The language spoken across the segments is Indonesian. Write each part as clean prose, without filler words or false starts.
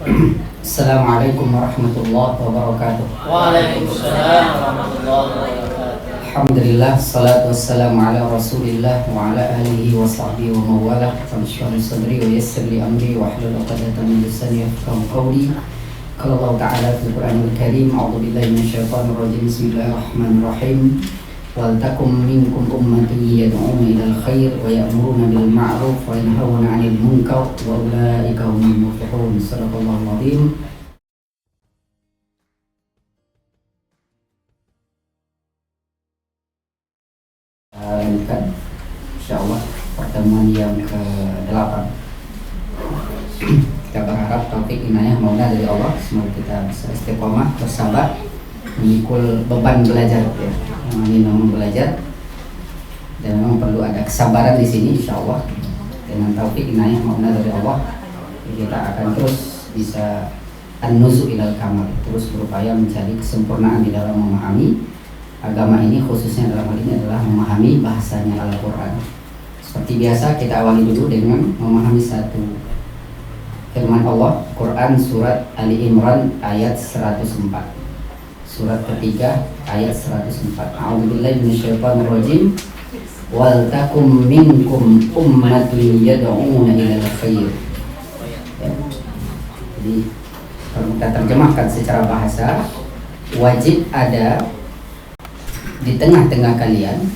Assalamualaikum warahmatullahi wabarakatuh. Waalaikumsalam warahmatullahi wabarakatuh. Alhamdulillah, salatu wassalamu ala rasulillah wa ala alihi wa sahbihi wa mawalah. Rabbi sadri wa yassir li amri wa hlul 'uqdatam min lisani yafqahu qawli. Qala Allah ta'ala fil Qur'anil Karim, a'udzu billahi minasyaitonir rajim. Bismillahirrahmanirrahim. Wal takum minkum ummatun yad'una ilal khair wa ya'muruna bil ma'ruf wa yanhauna 'anil munkar wa ulaika humul muflihun. Shadaqallahul 'azim. Lanjutkan insyaallah pertemuan yang ke-8. Kita berharap taufik inayah maula dari Allah, semoga kita bisa istiqomah, bersabar, memikul beban belajar ya. Ini memang belajar dan memang perlu ada kesabaran di sini insyaallah. Dengan taufik inayah maula dari Allah, kita akan terus bisa an-nuzu ilal kamal, terus berupaya mencari kesempurnaan di dalam memahami agama ini, khususnya dalam hal ini adalah memahami bahasanya Al-Quran. Seperti biasa kita awali dulu dengan memahami satu firman Allah, Quran surat Ali Imran ayat 104. Surat ketiga ayat 104. A'udzubillahi minasyaitonir rajim. Wal takum minkum ummatun yad'una ilal khair. Ya. Jadi kalau kita terjemahkan secara bahasa, wajib ada di tengah-tengah kalian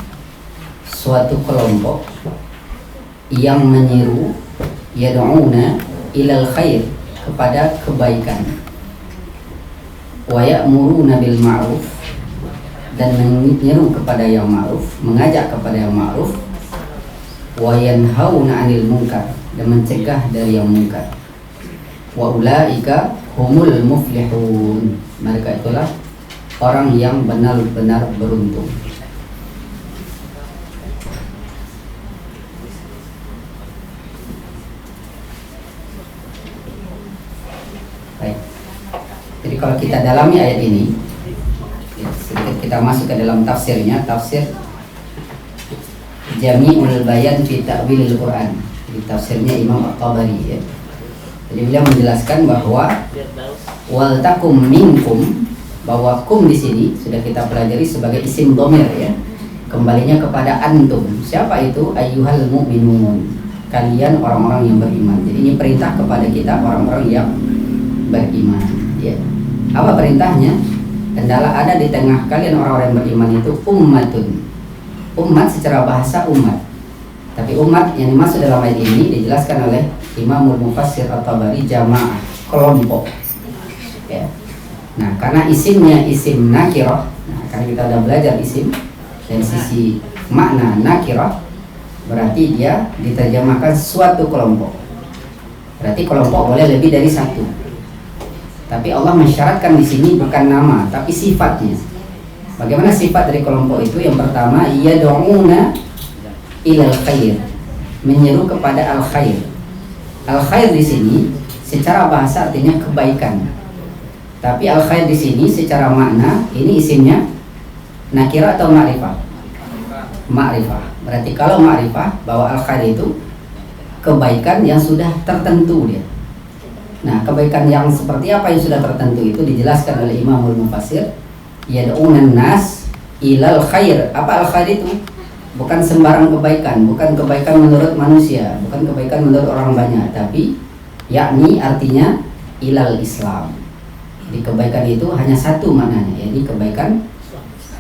suatu kelompok yang menyeru yad'una ilal khair, kepada kebaikan, wa ya'muruna bil ma'ruf, dan menyeru kepada yang ma'ruf, mengajak kepada yang ma'ruf, wa yanhauna 'anil munkar, dan mencegah dari yang munkar. Wa ulaika humul muflihun, mereka itulah orang yang benar-benar beruntung. Baik. Jadi kalau kita dalami ayat ini, sedikit kita masuk ke dalam tafsirnya, tafsir Jami'ul Bayan fi Ta'wilil Quran. Di tafsirnya Imam At-Tabari ya. Jadi beliau menjelaskan bahwa wal takum minkum, bahwa kum di sini sudah kita pelajari sebagai isim dhamir ya. Kembalinya kepada antum. Siapa itu? Ayyuhal mu'minun. Kalian orang-orang yang beriman. Jadi ini perintah kepada kita orang-orang yang beriman ya. Apa perintahnya? Hendaklah ada di tengah kalian orang-orang yang beriman itu ummatun. Umat secara bahasa umat. Tapi umat yang dimaksud dalam ayat ini dijelaskan oleh Imamul Mufassir At-Tabari, jamaah, kelompok. Ya. Nah, karena isimnya isim nakirah, nah, karena kita udah belajar isim dari sisi makna nakirah, berarti dia diterjemahkan suatu kelompok. Berarti kelompok boleh lebih dari satu. Tapi Allah mensyaratkan di sini bukan nama, tapi sifatnya. Bagaimana sifat dari kelompok itu? Yang pertama, yad'una ilal khair, menyeru kepada al khair. Al khair di sini secara bahasa artinya kebaikan. Tapi al khair di sini secara makna ini isimnya nakirah atau ma'rifah? Ma'rifah. Berarti kalau ma'rifah bahwa al khair itu kebaikan yang sudah tertentu dia. Nah, kebaikan yang seperti apa yang sudah tertentu itu dijelaskan oleh Imamul Mufassir, yad'unan nas ilal khair. Apa al khair itu? Bukan sembarang kebaikan, bukan kebaikan menurut manusia, bukan kebaikan menurut orang banyak, tapi yakni artinya ilal Islam. Jadi kebaikan itu hanya satu maknanya, yaitu kebaikan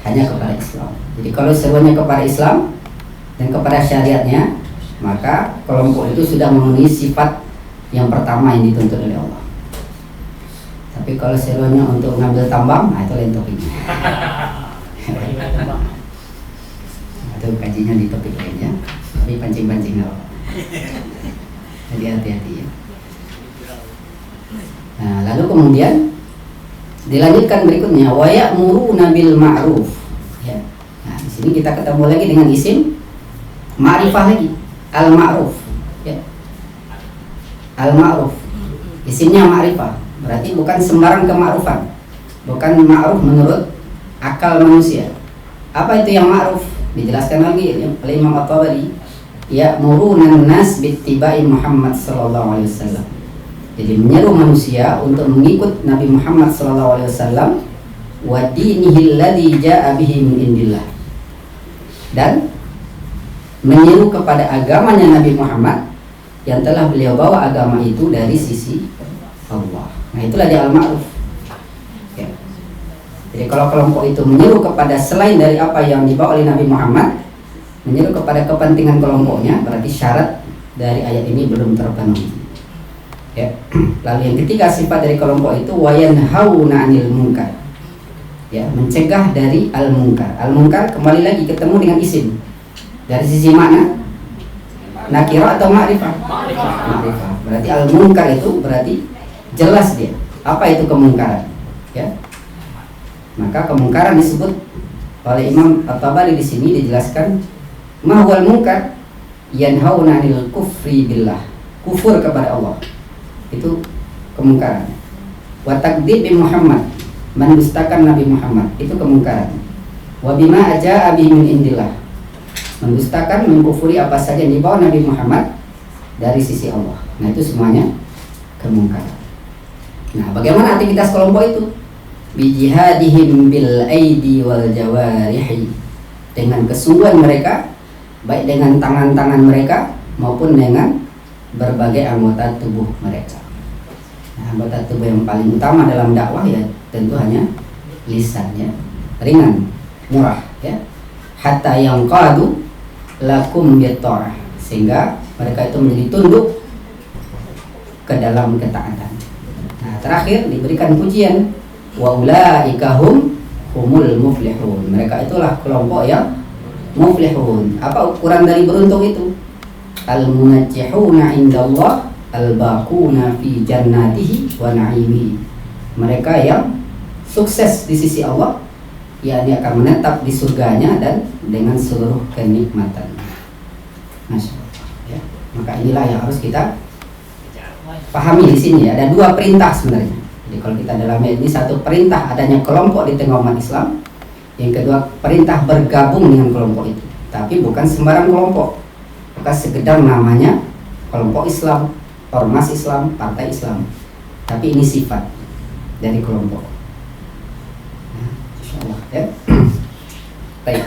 hanya kepada Islam. Jadi kalau seruannya kepada Islam dan kepada syariatnya, maka kelompok itu sudah memenuhi sifat yang pertama yang dituntut oleh Allah. Tapi kalau seruannya untuk ngambil tambang, nah itu lain topiknya. Itu kajinya di topik lainnya. Tapi pancing-pancing apa. Jadi hati-hati ya. Nah, lalu kemudian dilanjutkan berikutnya, wa ya'muruna bil ma'ruf. Ya. Nah, di sini kita ketemu lagi dengan isim ma'rifah lagi, al ma'ruf. Ya. Al ma'ruf. Isimnya ma'rifah. Berarti bukan sembarang kema'rufan. Bukan ma'ruf menurut akal manusia. Apa itu yang ma'ruf? Dijelaskan lagi oleh Imam At-Tabari, ya'muruna an-nas bittiba'i Muhammad sallallahu alaihi wasallam. Jadi menyeru manusia untuk mengikut Nabi Muhammad SAW wa dinihi alladzi jaa'a bihi min indillah, dan menyeru kepada agamanya Nabi Muhammad yang telah beliau bawa agama itu dari sisi Allah. Nah, itulah dia al-ma'ruf. Ya. Jadi kalau kelompok itu menyeru kepada selain dari apa yang dibawa oleh Nabi Muhammad, menyeru kepada kepentingan kelompoknya, berarti syarat dari ayat ini belum terpenuhi. Ya. Lalu yang ketiga sifat dari kelompok itu wayanhauna 'anil munkar. Ya, mencegah dari al-munkar. Al-munkar kembali lagi ketemu dengan isim. Dari sisi makna nakirah atau ma'rifah? Ma'rifah. Berarti al-munkar itu berarti jelas dia. Apa itu kemungkaran? Ya. Maka kemungkaran disebut oleh Imam At-Tabari di sini dijelaskan mahwal munkar yanhauna 'anil kufri billah. Kufur kepada Allah. Itu kemungkaran. Wa takdzib bi Muhammad, mendustakan Nabi Muhammad, itu kemungkaran. Wa bima ajaa bihi min indillah, mendustakan, mengkufuri apa saja yang dibawa Nabi Muhammad dari sisi Allah. Nah, itu semuanya kemungkaran. Nah, bagaimana aktivitas kelompok itu? Bijihadihim bil aidi wal jawarihi, dengan kesungguhan mereka, baik dengan tangan-tangan mereka maupun dengan berbagai anggota tubuh mereka. Nah, anggota tubuh yang paling utama dalam dakwah ya tentu hanya lisannya, ringan, murah, ya. Hatta yang qadu lakum bitarah, sehingga mereka itu menjadi tunduk ke dalam ketaatan. Nah, terakhir diberikan pujian, wa ulaika humul muflihun. Mereka itulah kelompok yang muflihun. Apa ukuran dari beruntung itu? Al-munajjihuna indallah al-baquna fi jannatihi wa na'imihi. Mereka yang sukses di sisi Allah, yakni akan menetap di surganya dan dengan seluruh kenikmatan. Masya Allah, ya. Maka inilah yang harus kita pahami di sini, ya. Ada dua perintah sebenarnya. Jadi kalau kita dalam ayat ini, satu perintah adanya kelompok di tengah umat Islam, yang kedua perintah bergabung dengan kelompok itu. Tapi bukan sembarang kelompok, bukan sekedar namanya kelompok Islam, ormas Islam, partai Islam, tapi ini sifat dari kelompok. Nah, insyaallah, ya. Baik.